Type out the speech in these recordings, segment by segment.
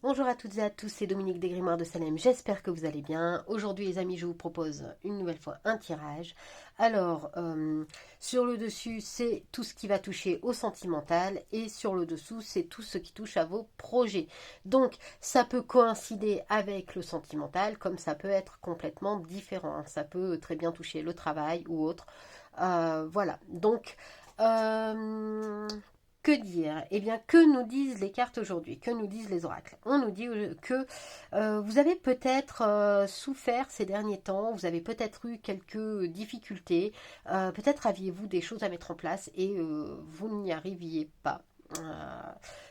Bonjour à toutes et à tous, c'est Dominique des Grimoires de Salem, j'espère que vous allez bien. Aujourd'hui les amis, je vous propose une nouvelle fois un tirage. Alors, sur le dessus, c'est tout ce qui va toucher au sentimental et sur le dessous, c'est tout ce qui touche à vos projets. Donc, ça peut coïncider avec le sentimental, comme ça peut être complètement différent. Ça peut très bien toucher le travail ou autre. Voilà, donc... que dire? Eh bien, que nous disent les cartes aujourd'hui? Que nous disent les oracles? On nous dit que vous avez peut-être souffert ces derniers temps, vous avez peut-être eu quelques difficultés, peut-être aviez-vous des choses à mettre en place et vous n'y arriviez pas.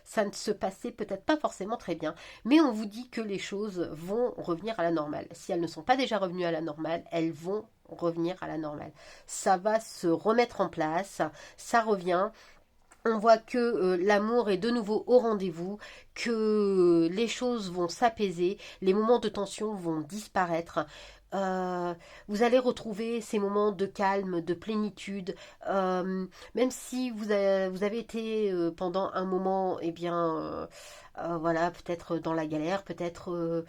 Ça ne se passait peut-être pas forcément très bien, mais on vous dit que les choses vont revenir à la normale. Si elles ne sont pas déjà revenues à la normale, elles vont revenir à la normale. Ça va se remettre en place, ça revient. On voit que l'amour est de nouveau au rendez-vous, que les choses vont s'apaiser, les moments de tension vont disparaître. Euh, vous allez retrouver ces moments de calme, de plénitude, même si vous avez été pendant un moment, eh bien, voilà, peut-être dans la galère, peut-être,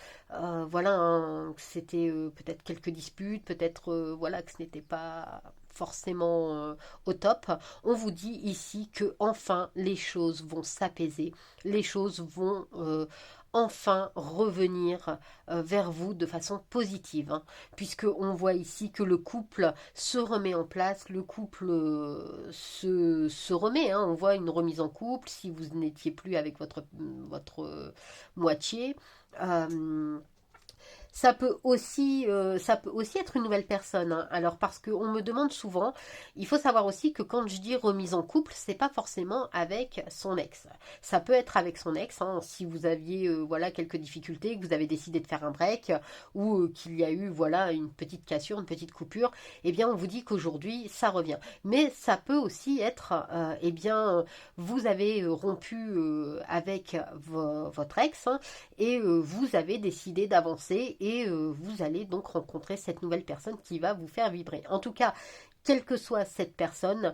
voilà, hein, que c'était peut-être quelques disputes, peut-être, voilà, que ce n'était pas forcément au top. On vous dit ici que enfin les choses vont s'apaiser, les choses vont enfin revenir vers vous de façon positive, hein, puisque on voit ici que le couple se remet en place, le couple se remet, hein, on voit une remise en couple si vous n'étiez plus avec votre moitié. Euh, ça peut aussi être une nouvelle personne, hein. Alors parce qu'on me demande souvent, il faut savoir aussi que quand je dis remise en couple, c'est pas forcément avec son ex. Ça peut être avec son ex, hein, si vous aviez voilà quelques difficultés, que vous avez décidé de faire un break ou qu'il y a eu voilà une petite cassure, une petite coupure. Eh bien, on vous dit qu'aujourd'hui ça revient. Mais ça peut aussi être, eh bien, vous avez rompu avec votre ex, hein, et vous avez décidé d'avancer et vous allez donc rencontrer cette nouvelle personne qui va vous faire vibrer. En tout cas, quelle que soit cette personne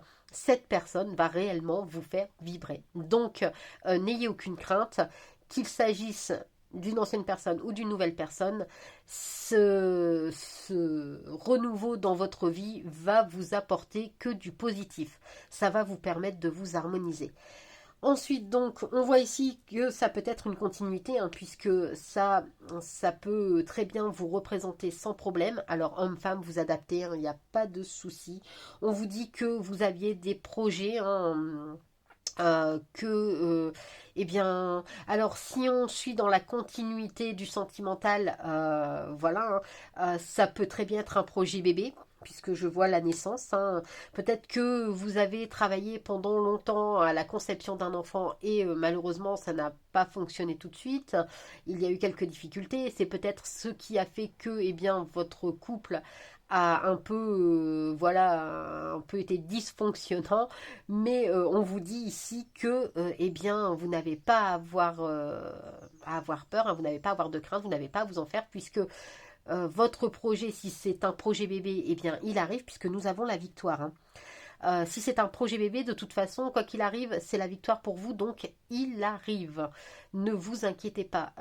va réellement vous faire vibrer. Donc, n'ayez aucune crainte, qu'il s'agisse d'une ancienne personne ou d'une nouvelle personne, ce renouveau dans votre vie va vous apporter que du positif. Ça va vous permettre de vous harmoniser. Ensuite, donc, on voit ici que ça peut être une continuité, hein, puisque ça peut très bien vous représenter sans problème. Alors, homme-femme, vous adaptez, hein, il n'y a pas de souci. On vous dit que vous aviez des projets, hein, eh bien, alors si on suit dans la continuité du sentimental, voilà, hein, ça peut très bien être un projet bébé, puisque je vois la naissance, hein. Peut-être que vous avez travaillé pendant longtemps à la conception d'un enfant et malheureusement ça n'a pas fonctionné tout de suite. Il y a eu quelques difficultés. C'est peut-être ce qui a fait que, eh bien, votre couple a un peu, voilà, un peu été dysfonctionnant, mais on vous dit ici que, eh bien, vous n'avez pas à avoir peur, hein, vous n'avez pas à avoir de crainte, vous n'avez pas à vous en faire, puisque votre projet, si c'est un projet bébé, eh bien, il arrive, puisque nous avons la victoire, hein. Si c'est un projet bébé, de toute façon, quoi qu'il arrive, c'est la victoire pour vous, donc il arrive. Ne vous inquiétez pas.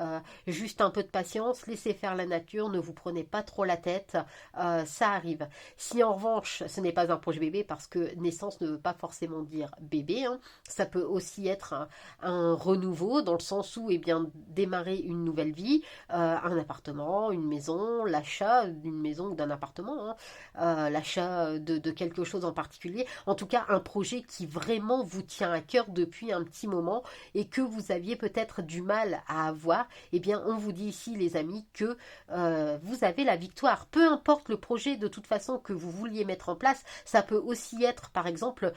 Juste un peu de patience, laissez faire la nature, ne vous prenez pas trop la tête, ça arrive. Si en revanche, ce n'est pas un projet bébé, parce que naissance ne veut pas forcément dire bébé, hein, ça peut aussi être un renouveau, dans le sens où, eh bien, démarrer une nouvelle vie, un appartement, une maison, l'achat d'une maison ou d'un appartement, hein, l'achat de quelque chose en particulier. En tout cas, un projet qui vraiment vous tient à cœur depuis un petit moment et que vous aviez peut-être du mal à avoir. Eh bien, on vous dit ici, les amis, que vous avez la victoire. Peu importe le projet de toute façon que vous vouliez mettre en place, ça peut aussi être, par exemple,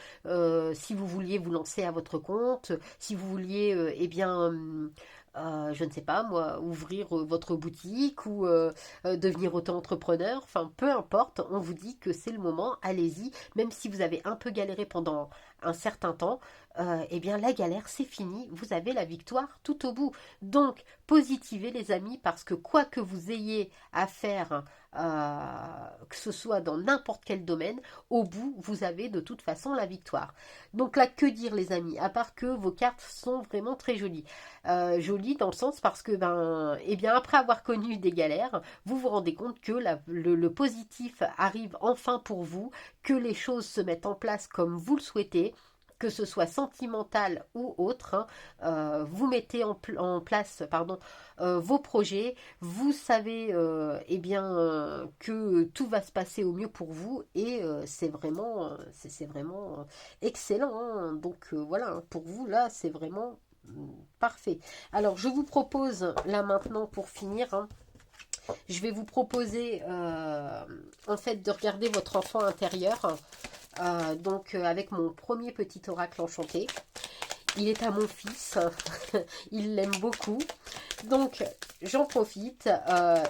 si vous vouliez vous lancer à votre compte, si vous vouliez, eh bien, je ne sais pas moi, ouvrir votre boutique ou devenir auto-entrepreneur, enfin peu importe, on vous dit que c'est le moment, allez-y, même si vous avez un peu galéré pendant un certain temps, eh bien la galère c'est fini, vous avez la victoire tout au bout. Donc positivez les amis, parce que quoi que vous ayez à faire, que ce soit dans n'importe quel domaine, au bout vous avez de toute façon la victoire. Donc là, que dire les amis, à part que vos cartes sont vraiment très jolies. Jolies dans le sens parce que eh bien après avoir connu des galères, vous vous rendez compte que le positif arrive enfin pour vous, que les choses se mettent en place comme vous le souhaitez, que ce soit sentimental ou autre, hein. Vous mettez en place vos projets, vous savez eh bien, que tout va se passer au mieux pour vous, et c'est vraiment excellent, hein. Donc voilà, hein, pour vous là c'est vraiment parfait. Alors je vous propose là maintenant pour finir, hein, je vais vous proposer en fait de regarder votre enfant intérieur. Donc avec mon premier petit oracle enchanté. Il est à mon fils, il l'aime beaucoup. Donc j'en profite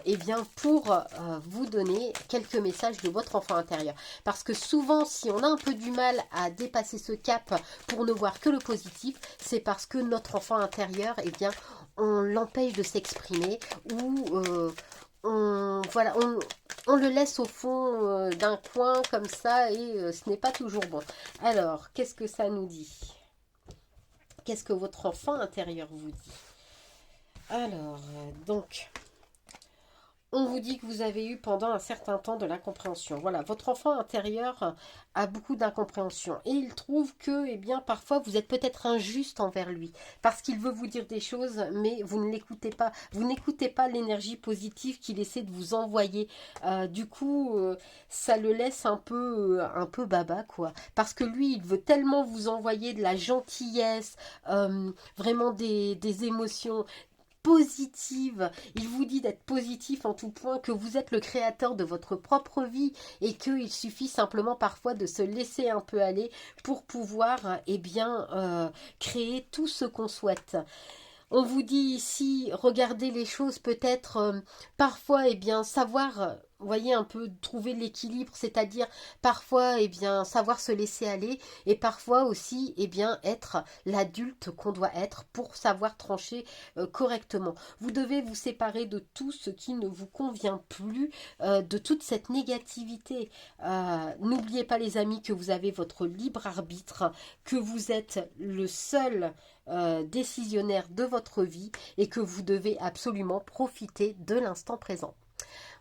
eh bien, pour vous donner quelques messages de votre enfant intérieur. Parce que souvent, si on a un peu du mal à dépasser ce cap pour ne voir que le positif, c'est parce que notre enfant intérieur, eh bien, on l'empêche de s'exprimer, ou voilà, on le laisse au fond d'un coin comme ça, et ce n'est pas toujours bon. Alors, qu'est-ce que ça nous dit? Qu'est-ce que votre enfant intérieur vous dit? Alors, donc, on vous dit que vous avez eu pendant un certain temps de l'incompréhension. Voilà, votre enfant intérieur a beaucoup d'incompréhension. Et il trouve que, eh bien, parfois, vous êtes peut-être injuste envers lui. Parce qu'il veut vous dire des choses, mais vous ne l'écoutez pas. Vous n'écoutez pas l'énergie positive qu'il essaie de vous envoyer. Du coup, ça le laisse un peu baba, quoi. Parce que lui, il veut tellement vous envoyer de la gentillesse, vraiment des émotions positive. Il vous dit d'être positif en tout point, que vous êtes le créateur de votre propre vie, et qu'il suffit simplement parfois de se laisser un peu aller pour pouvoir eh bien, créer tout ce qu'on souhaite. On vous dit ici, regardez les choses peut-être parfois, eh bien, savoir, voyez, un peu trouver l'équilibre, c'est-à-dire parfois, eh bien, savoir se laisser aller, et parfois aussi, eh bien, être l'adulte qu'on doit être pour savoir trancher correctement. Vous devez vous séparer de tout ce qui ne vous convient plus, de toute cette négativité. N'oubliez pas les amis que vous avez votre libre arbitre, que vous êtes le seul décisionnaire de votre vie, et que vous devez absolument profiter de l'instant présent.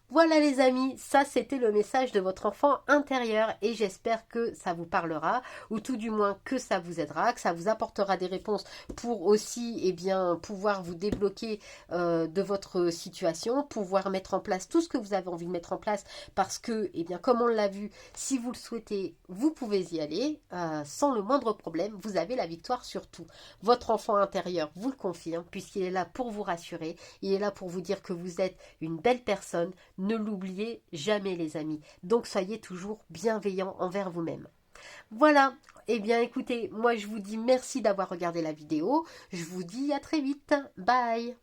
Voilà les amis, ça c'était le message de votre enfant intérieur, et j'espère que ça vous parlera, ou tout du moins que ça vous aidera, que ça vous apportera des réponses pour aussi eh bien, pouvoir vous débloquer de votre situation, pouvoir mettre en place tout ce que vous avez envie de mettre en place, parce que, eh bien, comme on l'a vu, si vous le souhaitez, vous pouvez y aller sans le moindre problème, vous avez la victoire sur tout. Votre enfant intérieur vous le confirme, puisqu'il est là pour vous rassurer, il est là pour vous dire que vous êtes une belle personne. Ne l'oubliez jamais les amis. Donc soyez toujours bienveillants envers vous-même. Voilà, eh bien écoutez, moi je vous dis merci d'avoir regardé la vidéo. Je vous dis à très vite. Bye.